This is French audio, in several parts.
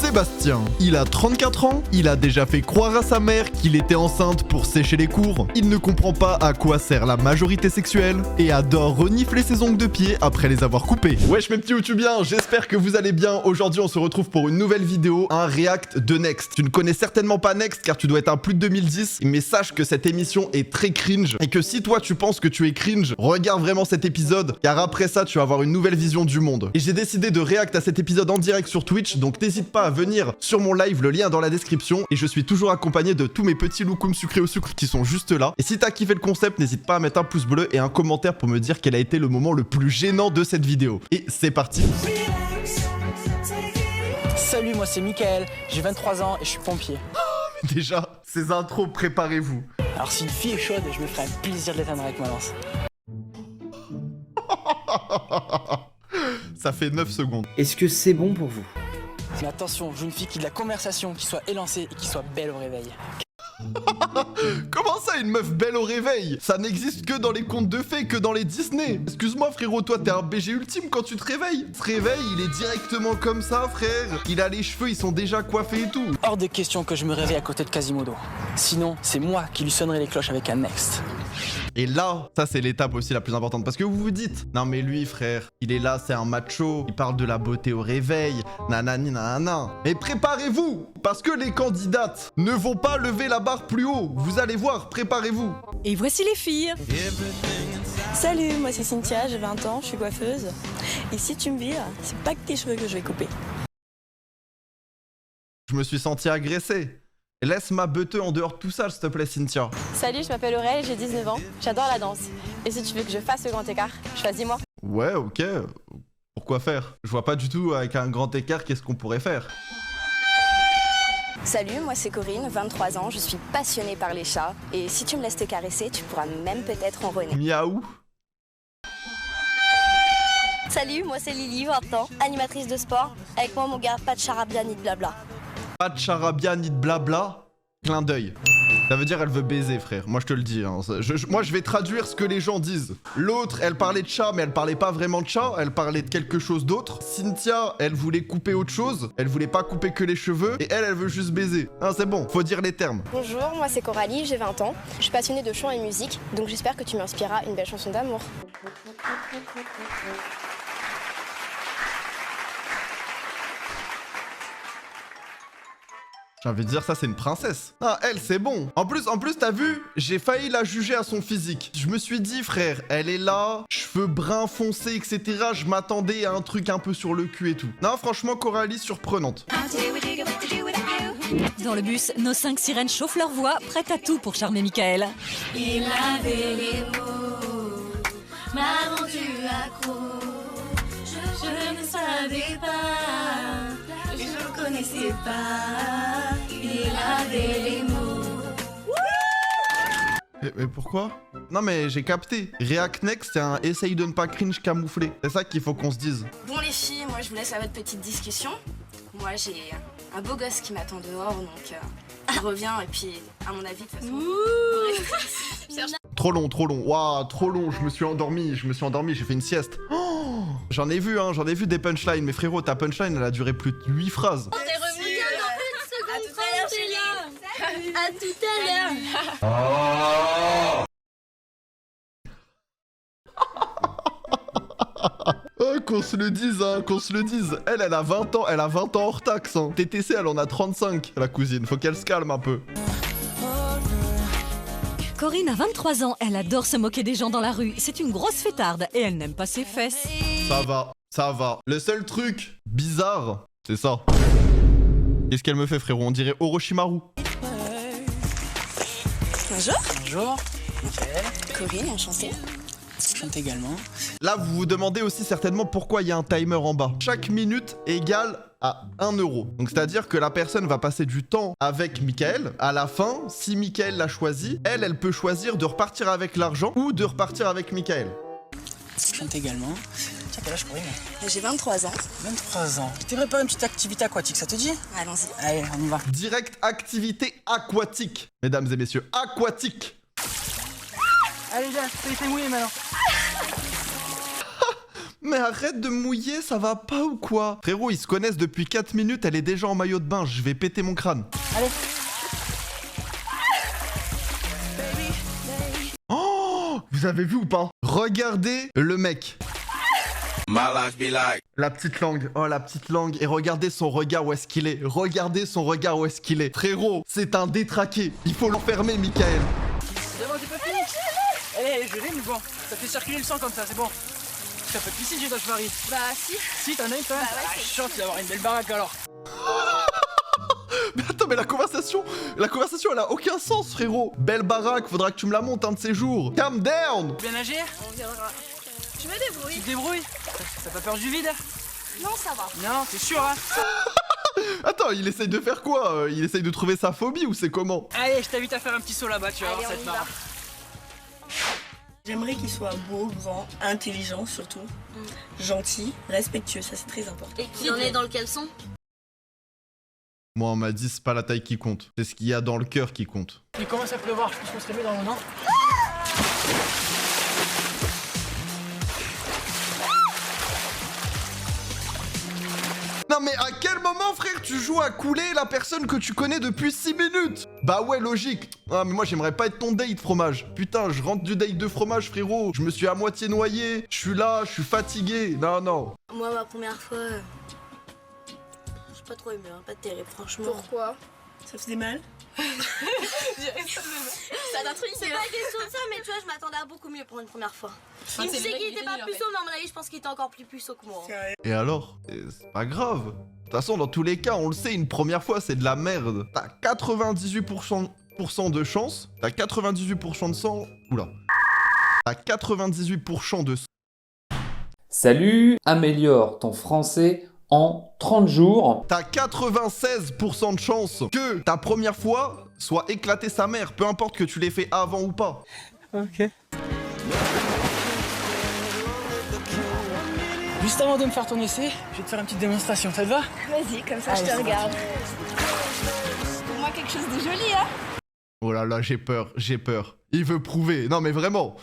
Sébastien. Il a 34 ans, il a déjà fait croire à sa mère qu'il était enceinte pour sécher les cours, il ne comprend pas à quoi sert la majorité sexuelle et adore renifler ses ongles de pied après les avoir coupés. Wesh mes petits youtubiens, j'espère que vous allez bien. Aujourd'hui on se retrouve pour une nouvelle vidéo, un react de Next. Tu ne connais certainement pas Next car tu dois être un plus de 2010, mais sache que cette émission est très cringe et que si toi tu penses que tu es cringe, regarde vraiment cet épisode car après ça tu vas avoir une nouvelle vision du monde. Et j'ai décidé de react à cet épisode en direct sur Twitch, donc n'hésite pas à venir sur mon live, le lien est dans la description, et je suis toujours accompagné de tous mes petits loukoums sucrés au sucre qui sont juste là. Et si t'as kiffé le concept, n'hésite pas à mettre un pouce bleu et un commentaire pour me dire quel a été le moment le plus gênant de cette vidéo. Et c'est parti. Salut, moi c'est Mickaël, j'ai 23 ans et je suis pompier. Déjà, ces intros, préparez-vous. Alors si une fille est chaude, je me ferai un plaisir de l'éteindre avec ma lance. Ça fait 9 secondes. Est-ce que c'est bon pour vous? Mais attention, je veux une fille qui de la conversation, qui soit élancée et qui soit belle au réveil. Comment ça, une meuf belle au réveil? Ça n'existe que dans les contes de fées, que dans les Disney. Excuse-moi frérot, toi t'es un BG ultime quand tu te réveilles. Se réveille, il est directement comme ça frère. Il a les cheveux, ils sont déjà coiffés et tout. Hors de question que je me réveille à côté de Quasimodo. Sinon, c'est moi qui lui sonnerai les cloches avec un Next. Et là, ça c'est l'étape aussi la plus importante. Parce que vous vous dites, non mais lui frère, il est là, c'est un macho. Il parle de la beauté au réveil. Nanani nanana. Mais préparez-vous, parce que les candidates ne vont pas lever la barre plus haut. Vous allez voir, préparez-vous. Et voici les filles. Salut, moi c'est Cynthia, j'ai 20 ans, je suis coiffeuse. Et si tu me vires, c'est pas que tes cheveux que je vais couper. Je me suis senti agressé. Laisse ma beuteux en dehors de tout ça, s'il te plaît, Cynthia. Salut, je m'appelle Aurèle, j'ai 19 ans, j'adore la danse. Et si tu veux que je fasse le grand écart, choisis-moi. Ouais, ok. Pourquoi faire? Je vois pas du tout avec un grand écart qu'est-ce qu'on pourrait faire. Salut, moi c'est Corinne, 23 ans, je suis passionnée par les chats. Et si tu me laisses te caresser, tu pourras même peut-être enronner. Miaou. Salut, moi c'est Lily, 20 ans, animatrice de sport. Avec moi mon gars, pas de charabia ni de blabla. Pas de charabia ni de blabla. Clin d'œil. Ça veut dire elle veut baiser, frère. Moi, je te le dis. Hein. Moi, je vais traduire ce que les gens disent. L'autre, elle parlait de chat, mais elle parlait pas vraiment de chat. Elle parlait de quelque chose d'autre. Cynthia, elle voulait couper autre chose. Elle voulait pas couper que les cheveux. Et elle veut juste baiser. Hein, c'est bon, faut dire les termes. Bonjour, moi c'est Coralie, j'ai 20 ans. Je suis passionnée de chant et musique, donc j'espère que tu m'inspireras une belle chanson d'amour. J'ai envie de dire ça, c'est une princesse. Ah, elle, c'est bon. En plus, t'as vu, j'ai failli la juger à son physique. Je me suis dit, frère, elle est là, cheveux bruns foncés, etc. Je m'attendais à un truc un peu sur le cul et tout. Non, franchement, Coralie, surprenante. Dans le bus, nos 5 sirènes chauffent leur voix, prêtes à tout pour charmer Mickaël. Il avait les mots, m'a rendu accro. Je ne savais pas, je ne connaissais pas. Il avait les mots. Mais pourquoi? Non mais j'ai capté. React Next, c'est un essaye de ne pas cringe camouflé. C'est ça qu'il faut qu'on se dise. Bon les filles, moi je vous laisse à votre petite discussion. Moi j'ai un beau gosse qui m'attend dehors, donc il revient et puis à mon avis de toute façon... Trop long, trop long. Waouh, trop long. Je me suis endormi, j'ai fait une sieste. Oh, j'en ai vu des punchlines. Mais frérot, ta punchline, elle a duré plus de 8 phrases. T'es revenu dans une seconde, à tout à l'heure. Oh, qu'on se le dise, hein, qu'on se le dise. Elle a 20 ans, hors taxe. Hein. TTC, elle en a 35, la cousine. Faut qu'elle se calme un peu. Corinne a 23 ans, elle adore se moquer des gens dans la rue. C'est une grosse fêtarde et elle n'aime pas ses fesses. Ça va, ça va. Le seul truc bizarre, c'est ça. Qu'est-ce qu'elle me fait, frérot? On dirait Orochimaru. Bonjour. Bonjour, Mickaël, Corinne, enchantée. je chante également. Là, vous vous demandez aussi certainement pourquoi il y a un timer en bas. Chaque minute égale à 1 euro. Donc c'est-à-dire que la personne va passer du temps avec Mickaël. À la fin, si Mickaël l'a choisi, elle peut choisir de repartir avec l'argent ou de repartir avec Mickaël. Je chante également. Tiens, quel âge Corinne? J'ai 23 ans. 23 ans. Tu t'aimerais pas une petite activité aquatique, ça te dit? Allons-y. Allez, on y va. Direct activité aquatique. Mesdames et messieurs, aquatique. Allez, viens, t'es mouillé maintenant. Mais arrête de me mouiller, ça va pas ou quoi? Frérot, ils se connaissent depuis 4 minutes, elle est déjà en maillot de bain, je vais péter mon crâne. Allez. Oh, vous avez vu ou pas? Regardez le mec. La petite langue, oh la petite langue. Et regardez son regard où est-ce qu'il est. Regardez son regard où est-ce qu'il est. Frérot, c'est un détraqué. Il faut l'enfermer, Michael. C'est bon, j'ai pas fini. Allez, je l'ai, mais bon, ça fait circuler le sang comme ça, c'est bon. T'as pas de piscine chez toi, je varie. Bah si. Si, t'en as une, toi? Bah ouais, je suis sûr, tu vas avoir une belle baraque alors. Mais attends, mais la conversation, elle a aucun sens, frérot. Belle baraque, faudra que tu me la montes un de ces jours. Calm down. Bien nager? On verra. Je me Tu débrouille. te débrouilles? T'as pas peur du vide? Non, ça va. Non, t'es sûr, hein? Attends, il essaye de faire quoi? Il essaye de trouver sa phobie ou c'est comment? Allez, je t'invite à faire un petit saut là-bas, tu vas Allez, voir, ça on te y va. marre. J'aimerais qu'il soit beau, grand, intelligent surtout, gentil, respectueux, ça c'est très important. Et qui en est dans le caleçon? Moi, on m'a dit, c'est pas la taille qui compte. C'est ce qu'il y a dans le cœur qui compte. Il commence à pleuvoir, je pense qu'on serait mieux dans le nom. Non mais à quel moment, frère, tu joues à couler la personne que tu connais depuis 6 minutes? Bah ouais, logique. Ah mais moi j'aimerais pas être ton date, fromage. Putain, je rentre du date de fromage, frérot. Je me suis à moitié noyé. Je suis là, je suis fatigué. Non, non. Moi, ma première fois, j'ai pas trop aimé, hein, pas terrible, franchement. Pourquoi? Ça faisait mal? Ça t'intrigue? C'est pas question de ça, mais tu vois, je m'attendais à beaucoup mieux pour une première fois. Il me disait qu'il était pas puceau, mais à mon avis, je pense qu'il était encore plus puceau que moi. Et alors? C'est pas grave. De toute façon, dans tous les cas, on le sait, une première fois, c'est de la merde. T'as 98% de chance. T'as 98% de sang. Oula. T'as 98% de sang. Salut, améliore ton français en 30 jours. T'as 96% de chance que ta première fois soit éclater sa mère, peu importe que tu l'aies fait avant ou pas. Ok. Juste avant de me faire ton essai, je vais te faire une petite démonstration, ça te va? Vas-y, comme ça Allez, je c'est te regarde. Pour moi, quelque chose de joli, hein? Oh là là, j'ai peur, j'ai peur. Il veut prouver. Non mais vraiment.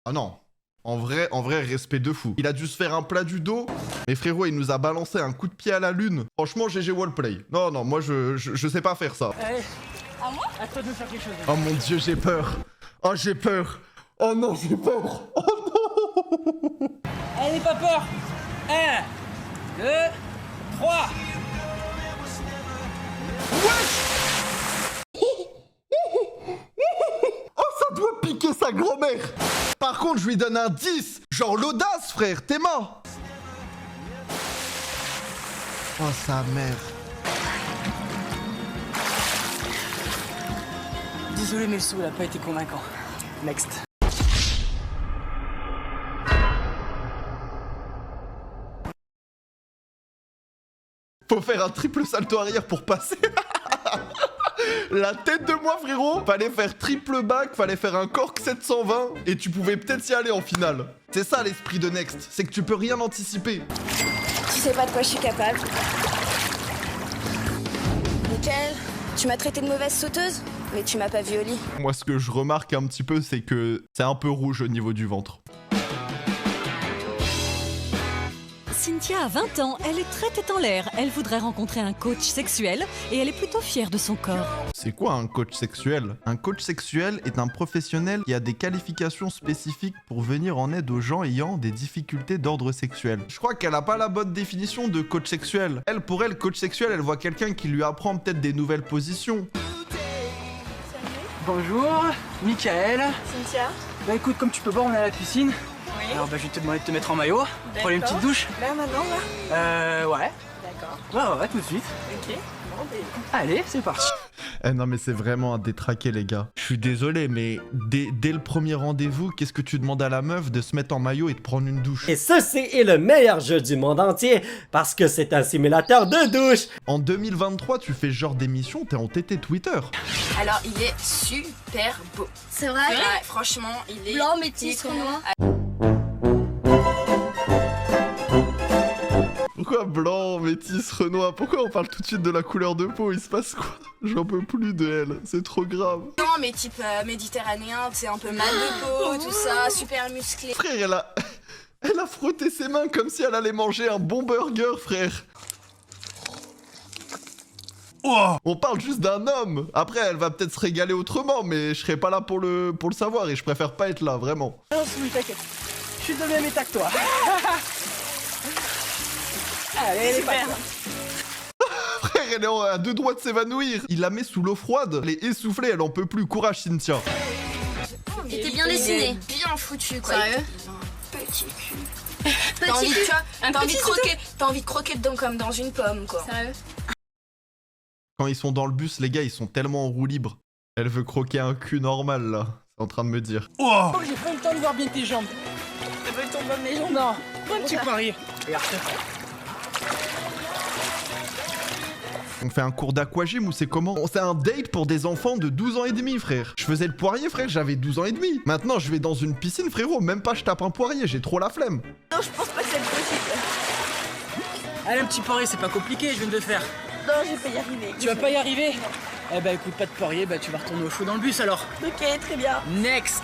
Ah non. En vrai, respect de fou. Il a dû se faire un plat du dos. Mais frérot, il nous a balancé un coup de pied à la lune. Franchement, GG wallplay. Non, non, moi je sais pas faire ça. Allez. À moi? À toi de me faire quelque chose. Oh mon dieu, j'ai peur. Oh, j'ai peur. Oh non, j'ai peur. Oh non. Allez, pas peur. 1, 2, 3. Oh, ça doit piquer sa grand-mère. Par contre, je lui donne un 10. Genre l'audace, frère, t'es mort. Oh, sa mère. Désolé, mais le saut n'a pas été convaincant. Next. Faut faire un triple salto arrière pour passer. La tête de moi, frérot. Fallait faire triple back, fallait faire un cork 720 et tu pouvais peut-être y aller en finale. C'est ça l'esprit de Next, c'est que tu peux rien anticiper. Tu sais pas de quoi je suis capable. Nickel. Tu m'as traité de mauvaise sauteuse, mais tu m'as pas vu au lit. Moi, ce que je remarque un petit peu, c'est que c'est un peu rouge au niveau du ventre. Cynthia a 20 ans, elle est très tête en l'air. Elle voudrait rencontrer un coach sexuel et elle est plutôt fière de son corps. C'est quoi un coach sexuel? Un coach sexuel est un professionnel qui a des qualifications spécifiques pour venir en aide aux gens ayant des difficultés d'ordre sexuel. Je crois qu'elle a pas la bonne définition de coach sexuel. Elle, pour elle, coach sexuel, elle voit quelqu'un qui lui apprend peut-être des nouvelles positions. Bonjour, Michael. Cynthia? Bah écoute, comme tu peux voir, on est à la piscine. Oui. Alors bah je vais te demander de te mettre en maillot. Prendre une petite douche. Là maintenant, là? Ouais. D'accord. Ouais, tout de suite. Ok. Bon, ben, Allez, c'est parti. Non mais c'est vraiment un détraqué les gars. Je suis désolé mais dès le premier rendez-vous, qu'est-ce que tu demandes à la meuf de se mettre en maillot et de prendre une douche? Et ceci est le meilleur jeu du monde entier parce que c'est un simulateur de douche. En 2023, tu fais ce genre d'émission, t'es en TT Twitter. Alors, il est super beau. C'est vrai? Ouais, franchement, il est... Blanc, métis, il est noir. Pourquoi blanc, métis, renois? Pourquoi on parle tout de suite de la couleur de peau? Il se passe quoi? J'en peux plus de elle, c'est trop grave. Non, mais type méditerranéen, c'est un peu mal de peau, tout ça, super musclé. Frère, elle a frotté ses mains comme si elle allait manger un bon burger, frère. Oh, on parle juste d'un homme. Après, elle va peut-être se régaler autrement, mais je serai pas là pour le savoir et je préfère pas être là, vraiment. Non, oui, t'inquiète. Je suis de même état que toi. Allez, elle est super. Frère, elle est à deux doigts de s'évanouir. Il la met sous l'eau froide. Elle est essoufflée, elle en peut plus. Courage, Cynthia. Il était bien dessiné. Bien foutu, quoi. Sérieux? Petit cul. T'as envie, tu vois, t'as envie de croquer dedans comme dans une pomme, quoi. Sérieux? Quand ils sont dans le bus, les gars, ils sont tellement en roue libre. Elle veut croquer un cul normal, là. C'est en train de me dire. Oh, j'ai pas eu le temps de voir bien tes jambes. T'as pas eu le temps de voir mes jambes? Non. Comme tu paries. Regarde. On fait un cours d'aquagym ou c'est comment? C'est un date pour des enfants de 12 ans et demi, frère. Je faisais le poirier, frère, j'avais 12 ans et demi. Maintenant, je vais dans une piscine, frérot. Même pas je tape un poirier, j'ai trop la flemme. Non, je pense pas que c'est possible. Allez, un petit poirier, c'est pas compliqué, je viens de le faire. Non, je vais pas y arriver. Tu vas pas y arriver? Eh bah écoute, pas de poirier, bah tu vas retourner au chaud dans le bus alors. Ok, très bien. Next.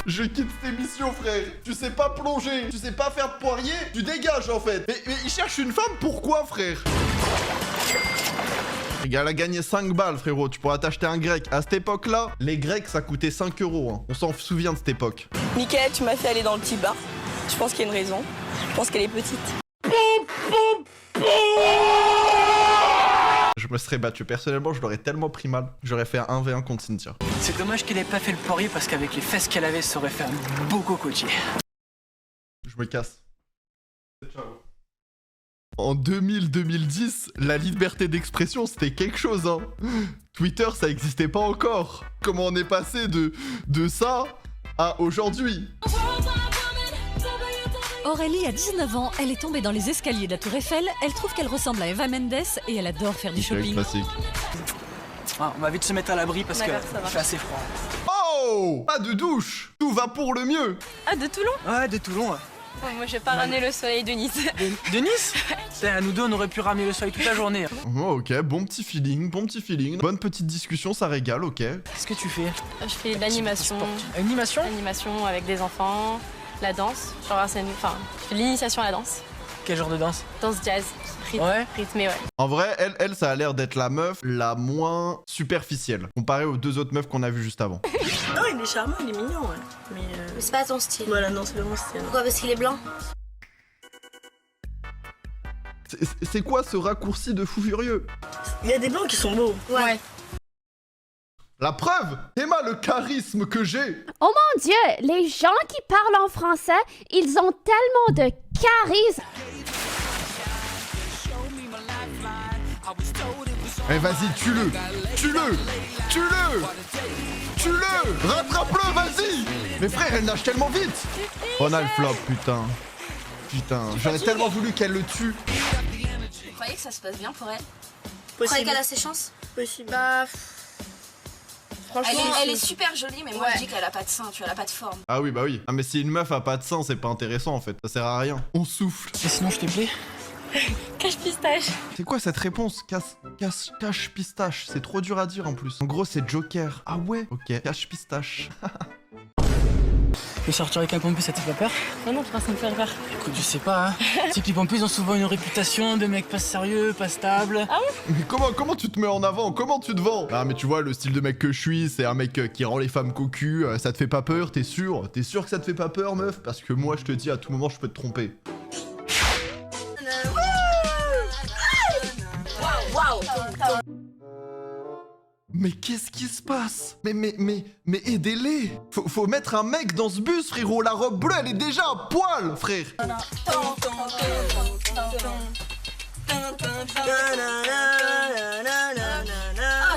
Je quitte cette émission, frère. Tu sais pas plonger, tu sais pas faire de poirier, tu dégages en fait. Mais il cherche une femme, pourquoi, frère? Elle a gagné 5 balles, frérot. Tu pourras t'acheter un grec. À cette époque-là, les grecs, ça coûtait 5 euros. Hein. On s'en souvient de cette époque. Mickaël, tu m'as fait aller dans le petit bar. Je pense qu'il y a une raison. Je pense qu'elle est petite. Je me serais battu. Personnellement, je l'aurais tellement pris mal. J'aurais fait un 1v1 contre Cynthia. C'est dommage qu'elle ait pas fait le poirier parce qu'avec les fesses qu'elle avait, ça aurait fait un beau cocotier. Je me casse. Ciao. En 2000-2010, la liberté d'expression, c'était quelque chose, hein. Twitter, ça existait pas encore. Comment on est passé de ça à aujourd'hui? Aurélie a 19 ans, elle est tombée dans les escaliers de la Tour Eiffel, elle trouve qu'elle ressemble à Eva Mendes et elle adore faire du shopping. Classique. Ah, on va vite se mettre à l'abri parce que ça va. il fait assez froid. Oh! Pas de douche! Tout va pour le mieux! Ah, de Toulon? Ouais, de Toulon. Ouais. Moi, je vais pas ramener le soleil de Nice. De Nice? Putain, nous deux, on aurait pu ramener le soleil toute la journée. Oh, ok, bon petit feeling, bon petit feeling. Bonne petite discussion, ça régale, ok. Qu'est-ce que tu fais? Je fais de l'animation. Animation? Animation avec des enfants, la danse. Genre, je fais l'initiation à la danse. Quel genre de danse? Danse jazz, rythmée, ouais. En vrai, elle, ça a l'air d'être la meuf la moins superficielle, comparée aux deux autres meufs qu'on a vues juste avant. Non, il est charmant, il est mignon, ouais. Mais C'est pas ton style. voilà, non, c'est pas mon style. Pourquoi? Parce qu'il est blanc? C'est quoi ce raccourci de fou furieux? Il y a des blancs qui sont beaux. Ouais. La preuve! Emma, le charisme que j'ai! Oh mon Dieu, les gens qui parlent en français, ils ont tellement de charisme. Eh vas-y, tue-le! Tue-le! Tue-le! Tue-le! Rattrape-le, vas-y! Mais frère, elle nage tellement vite! Oh, on a le flop, putain. Putain, j'aurais tellement voulu qu'elle le tue. Vous croyez que ça se passe bien pour elle? Vous croyez qu'elle a ses chances? Possible. Bah... Franchement, Elle est super jolie, mais moi je dis qu'elle a pas de sein, tu vois, elle a pas de forme. Ah oui, bah oui. Ah mais si une meuf a pas de sein, c'est pas intéressant en fait. Ça sert à rien. On souffle. Et sinon, je t'ai plaît? Cache pistache. C'est quoi cette réponse? Cache pistache. C'est trop dur à dire en plus. En gros, c'est Joker. Ah ouais? Ok. Cache pistache. Tu veux sortir avec un pompeux, ça te fait pas peur? Non, pourquoi ça me fait peur? Écoute, je sais pas, hein. C'est que les pompeux, ils ont souvent une réputation de mecs pas sérieux, pas stables. Ah ouais? Mais comment tu te mets en avant? Comment tu te vends? Ah mais tu vois, le style de mec que je suis, c'est un mec qui rend les femmes cocu. Ça te fait pas peur? T'es sûr? T'es sûr que ça te fait pas peur, meuf? Parce que moi, je te dis, à tout moment, je peux te tromper. Mais qu'est-ce qui se passe? Mais aidez-les! Faut mettre un mec dans ce bus, frérot! La robe bleue, elle est déjà à poil, frère! Ah,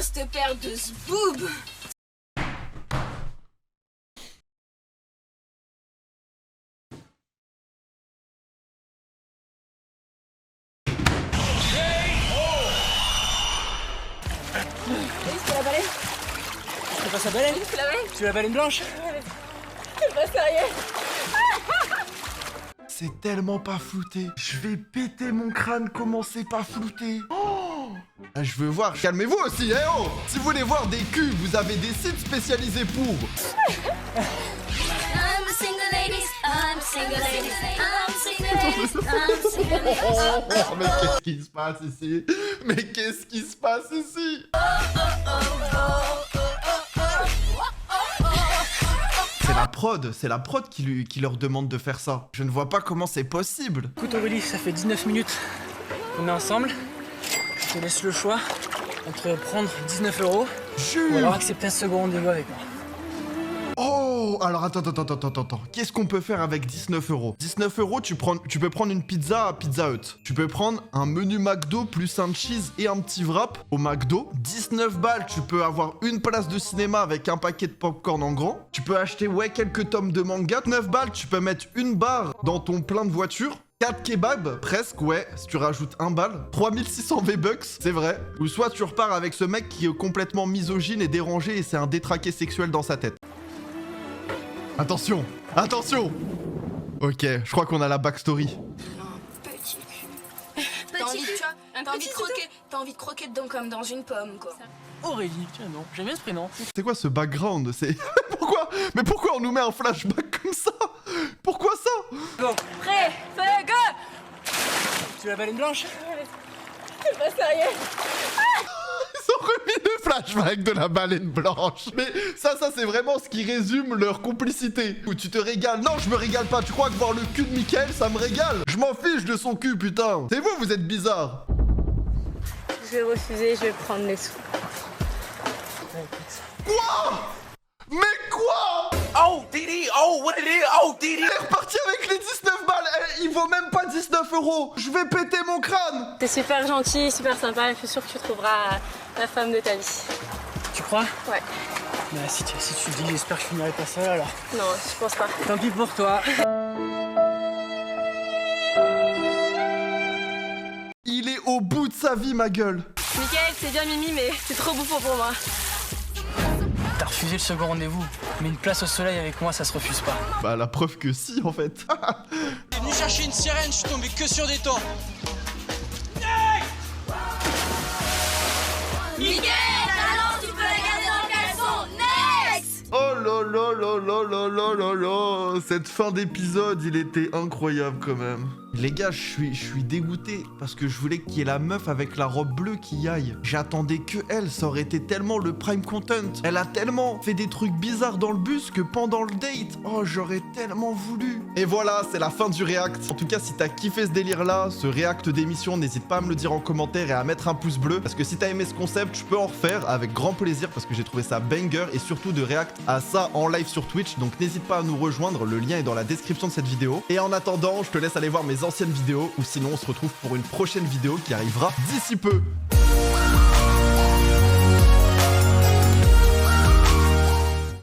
cette paire de zboob! Tu passes la baleine? Tu la baleine blanche? c'est pas sérieux. C'est tellement pas flouté. Je vais péter mon crâne, comment c'est pas flouté. Oh, je veux voir. Calmez-vous aussi, eh oh. Si vous voulez voir des culs, vous avez des sites spécialisés pour. I'm single ladies, I'm single ladies, I'm single ladies, I'm single ladies. Mais qu'est-ce qui se passe ici? Mais qu'est-ce qui se passe ici? C'est la prod qui leur demande de faire ça. Je ne vois pas comment c'est possible. Écoute Aurélie, ça fait 19 minutes qu'on est ensemble. Je te laisse le choix entre prendre 19 € ou alors accepter un second rendez-vous avec moi. Oh, alors attends. Qu'est-ce qu'on peut faire avec 19 €? 19 €, tu peux prendre une pizza à Pizza Hut. Tu peux prendre un menu McDo plus un cheese et un petit wrap au McDo. 19 balles, tu peux avoir une place de cinéma avec un paquet de popcorn en grand. Tu peux acheter, quelques tomes de manga. 9 balles, tu peux mettre une barre dans ton plein de voiture. 4 kebabs, presque, si tu rajoutes 1 balle. 3600 V-Bucks, c'est vrai. Ou soit tu repars avec ce mec qui est complètement misogyne et dérangé et c'est un détraqué sexuel dans sa tête. Attention. Ok, je crois qu'on a la backstory. Petit cul. T'as envie de croquer dedans comme dans une pomme, quoi. Aurélie, tiens non, j'aime bien ce prénom. C'est quoi ce background? C'est... Pourquoi on nous met un flashback comme ça? Pourquoi ça? Go. Prêt, feu, go. Tu la baleine blanche? C'est pas sérieux. Ils ont remis le flashback de la baleine blanche. Mais ça c'est vraiment ce qui résume leur complicité. Où tu te régales. Non, je me régale pas. Tu crois que voir le cul de Mickaël, ça me régale? Je m'en fiche de son cul, putain. C'est vous êtes bizarre. Je vais refuser, je vais prendre les sous. Quoi? Mais quoi? Oh, Didi, oh, what it is, oh, Didi. Elle est repartie avec les 19 balles. Il vaut même pas 19 €. Je vais péter mon crâne. T'es super gentil, super sympa, je suis sûre que tu trouveras la femme de ta vie. Tu crois? Ouais. Bah, si tu le dis, j'espère que je finirai pas seul alors. Non, je pense pas. Tant pis pour toi. Il est au bout de sa vie, ma gueule. Mickaël, c'est bien Mimi, mais c'est trop bouffon pour moi. T'as refusé le second rendez-vous, mais une place au soleil avec moi, ça se refuse pas. Bah, la preuve que si, en fait. T'es venu chercher une sirène, je suis tombé que sur des temps. Miguel, alors tu peux la garder dans le caleçon. Next. Oh là. Cette fin d'épisode, il était incroyable quand même. Les gars, je suis dégoûté parce que je voulais qu'il y ait la meuf avec la robe bleue qui y aille. J'attendais que elle, ça aurait été tellement le prime content. Elle a tellement fait des trucs bizarres dans le bus que pendant le date, oh j'aurais tellement voulu. Et voilà, c'est la fin du react. En tout cas, si t'as kiffé ce délire là, ce react d'émission, n'hésite pas à me le dire en commentaire et à mettre un pouce bleu. Parce que si t'as aimé ce concept, je peux en refaire avec grand plaisir parce que j'ai trouvé ça banger et surtout de react à ça en live sur Twitch. Donc n'hésite pas à nous rejoindre, le lien est dans la description de cette vidéo. Et en attendant, je te laisse aller voir mes anciennes vidéos ou sinon on se retrouve pour une prochaine vidéo qui arrivera d'ici peu.